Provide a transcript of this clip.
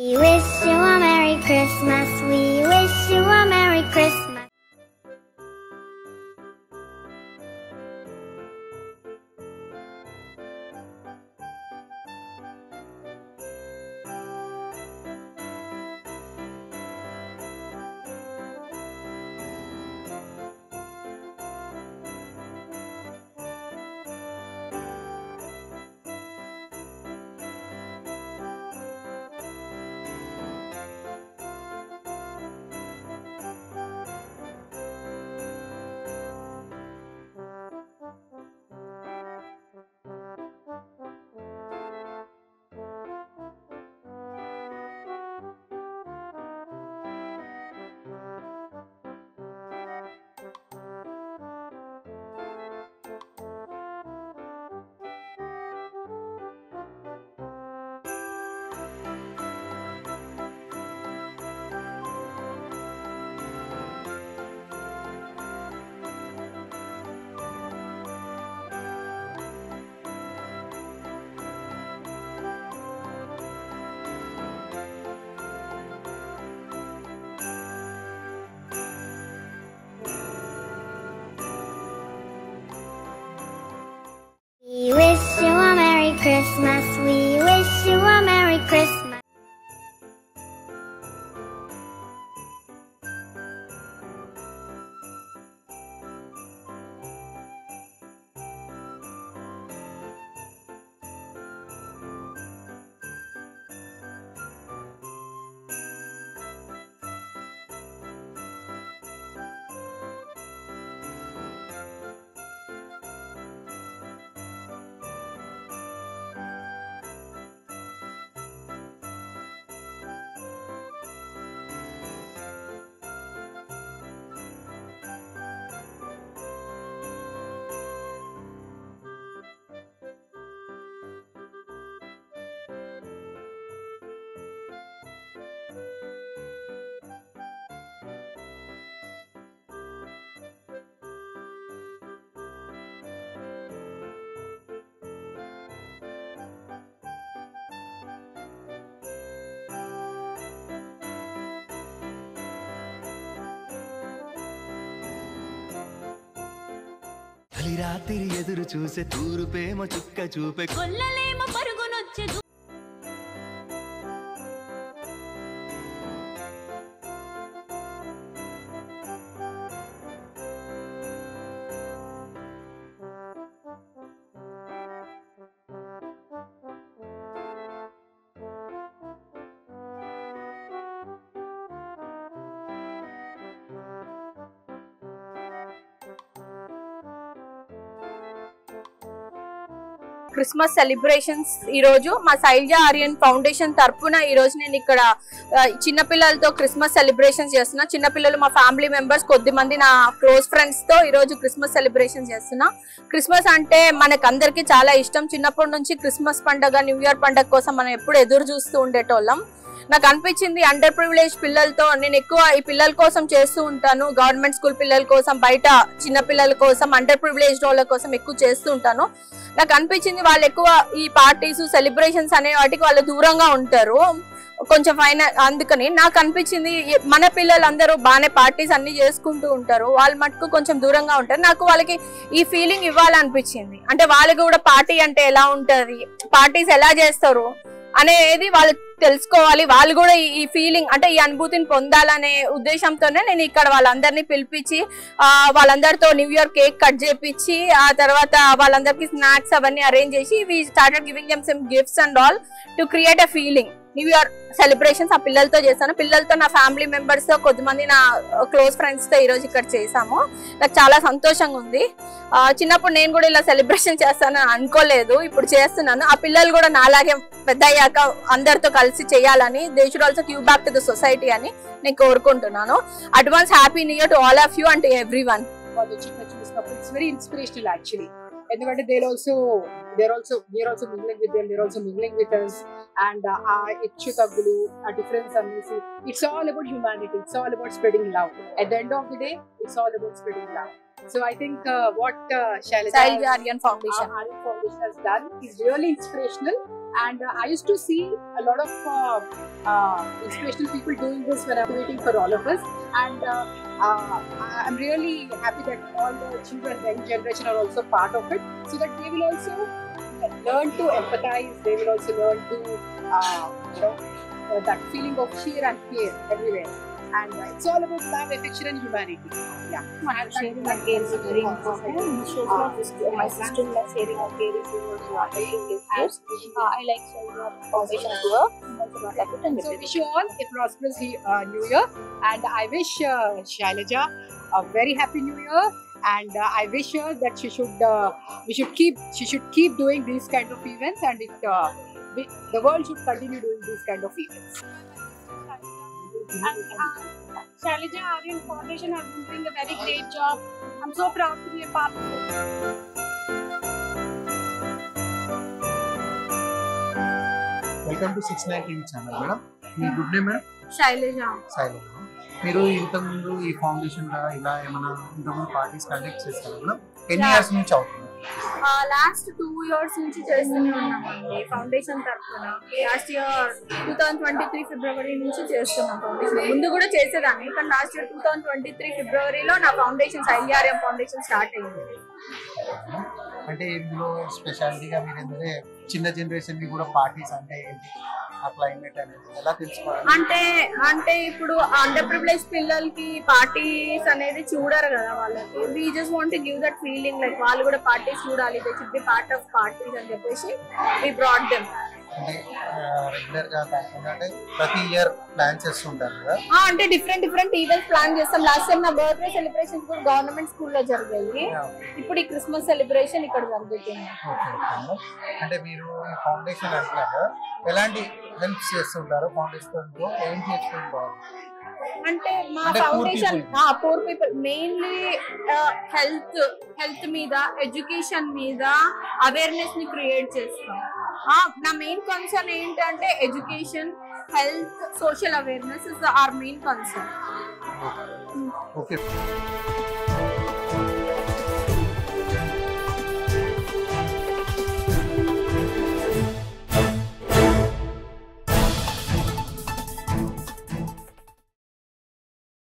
We wish you a Merry Christmas. We wish you a Merry Christmas. We wish you a Merry Christmas. We wish you a Merry Christmas. రాత్రి ఎదురు చూసే తూరుపేమో చుక్క చూపే కొల్లలేమో పరుగునొచ్చే Christmas celebrations ఈ రోజు మా Shailaja Aryan foundation తరఫున ఈ రోజు నేను ఇక్కడ చిన్నపిల్లలతో క్రిస్మస్ సెలబ్రేషన్స్ చేస్తున్నా. చిన్నపిల్లలు మా ఫ్యామిలీ మెంబర్స్ కొద్దిమంది నా క్లోజ్ ఫ్రెండ్స్ తో ఈ రోజు క్రిస్మస్ సెలబ్రేషన్ చేస్తున్నా. క్రిస్మస్ అంటే మనకు అందరికీ చాలా ఇష్టం. చిన్నప్పటి నుంచి క్రిస్మస్ పండుగ, న్యూ ఇయర్ పండుగ కోసం మనం ఎప్పుడు ఎదురు చూస్తూ ఉండేటోళ్ళం. నాకు అనిపించింది అండర్ ప్రివిలేజ్ పిల్లలతో నేను ఎక్కువ ఈ పిల్లల కోసం చేస్తూ ఉంటాను. గవర్నమెంట్ స్కూల్ పిల్లల కోసం, బయట చిన్న పిల్లల కోసం, అండర్ ప్రివిలేజ్ వాళ్ళ కోసం ఎక్కువ చేస్తూ ఉంటాను. నాకు అనిపించింది వాళ్ళు ఎక్కువ ఈ పార్టీస్, సెలబ్రేషన్స్ అనే వాటికి వాళ్ళు దూరంగా ఉంటారు కొంచెం అందుకని నాకు అనిపించింది మన పిల్లలందరూ బాగానే పార్టీస్ అన్ని చేసుకుంటూ ఉంటారు, వాళ్ళు మటుకు కొంచెం దూరంగా ఉంటారు. నాకు వాళ్ళకి ఈ ఫీలింగ్ ఇవ్వాలనిపించింది. అంటే వాళ్ళకి కూడా పార్టీ అంటే ఎలా ఉంటది, పార్టీస్ ఎలా చేస్తారు అనేది వాళ్ళు తెలుసుకోవాలి. వాళ్ళు కూడా ఈ ఫీలింగ్ అంటే ఈ అనుభూతిని పొందాలనే ఉద్దేశంతోనే నేను ఇక్కడ వాళ్ళందరినీ పిలిపించి వాళ్ళందరితో న్యూ ఇయర్ కేక్ కట్ చేపించి ఆ తర్వాత వాళ్ళందరికీ స్నాక్స్ అవన్నీ అరేంజ్ చేసి we started giving them some gifts and all to create a feeling. New year celebrations ఆ పిల్లలతో చేస్తాను. పిల్లలతో నా ఫ్యామిలీ మెంబర్స్ తో కొద్దిమంది నా క్లోజ్ ఫ్రెండ్స్ తో ఈ రోజు ఇక్కడ చేసాము. నాకు చాలా సంతోషంగా ఉంది. చిన్నప్పుడు నేను కూడా ఇలా సెలబ్రేషన్ చేస్తానని అనుకోలేదు, ఇప్పుడు చేస్తున్నాను. ఆ పిల్లలు కూడా నాలాగే పెద్ద అయ్యాక అందరితో కలిసి చేయాలని, they should also give back to the society అని నేను కోరుకుంటున్నాను. Advance happy new year to all of you and everyone. It's very inspirational actually. ఎందుకంటే they're also mingling with them, they're also mingling with us, and ఇచ్చు తగ్గులు ఆ difference అనేసి it's all about humanity, it's all about spreading love. At the end of the day it's all about spreading love. So I think what Shailja Aryan Foundation has done is really inspirational, And I used to see a lot of inspirational people doing this when I'm waiting for all of us. And I'm really happy that all the children, the young generation, are also part of it, so that they will also learn to empathize. They will also learn to, that feeling of cheer and care everywhere. And it's all about love, affection, and humanity. Yeah. Sharing and care is very important. This shows my sister-in-law sharing and care is I like your foundation work. So wish you all a prosperous New Year, and I wish Shailaja a very happy New Year. And I wish her that she should keep doing these kind of events, and the world should continue doing these kind of events. And Shailaja Aryan Foundation has been doing a very great job. I'm so proud to be a part of it. Welcome to 69 TV channel. Madam, మీ good name madam? Shailaja. Shailaja. మీరు ఇంతకుముందు ఈ foundation గా ఇలా ఏమైనా ఇంతకుముందు parties conduct చేస్తారు మేడం? ఎన్ని ఇయర్స్ నుంచి అవుతుంది? లాస్ట్ 2 years నుంచి చేస్తూనే ఉన్నామండి ఫౌండేషన్ తరఫున. లాస్ట్ ఇయర్ 2023 ఫిబ్రవరి నుంచి చేస్తున్నాం ఫౌండేషన్. ముందు కూడా చేసేదాన్ని, కానీ లాస్ట్ ఇయర్ 2023 ఫిబ్రవరిలో నా ఫౌండేషన్ సైల్యారియం ఫౌండేషన్ స్టార్ట్ అయింది. అంటే ఇందులో స్పెషాలిటీగా మీరు ఎందుకంటే చిన్న జనరేషన్ ని కూడా పార్టీస్ అంటే ఏంటి, ఆ క్లైమేట్ అనేది ఎలా తెలుసుకోవాలి? అంటే ఇప్పుడు అండర్ ప్రివిలేజ్ పిల్లలకి పార్టీస్ అనేది చూడరు కదా వాళ్ళకి. We just want to give that feeling like వాళ్ళు కూడా పార్టీస్ చూడాలి, they should be part of parties అని చెప్పేసి వి బ్రాట్ దెమ్. అంటే రెగ్యులర్ గా కాకుండా అంటే ప్రతి ఇయర్ ప్లాన్ చేస్తుంటారు కదా? అంటే డిఫరెంట్ ఈవెంట్స్ ప్లాన్ చేస్తాం. లాస్ట్ టైం నా బర్త్డే సెలబ్రేషన్స్ కూడా గవర్నమెంట్ స్కూల్లో జరిగాయి. ఇప్పుడు ఈ క్రిస్మస్ సెలబ్రేషన్ ఇక్కడ జరుగుతుంది. అంటే మీరు ఈ ఫౌండేషన్ అంటున్నారు, ఎలాంటి హెల్ప్ చేస్తుంటారు ఫౌండేషన్ లో? ఏం చేసుకుంటారు అంటే మా foundation poor people mainly health మీద, ఎడ్యుకేషన్ మీద అవేర్నెస్ ని క్రియేట్ చేస్తాం. నా మెయిన్ కన్సర్న్ ఏంటంటే education, health, social awareness is are main concern. Okay.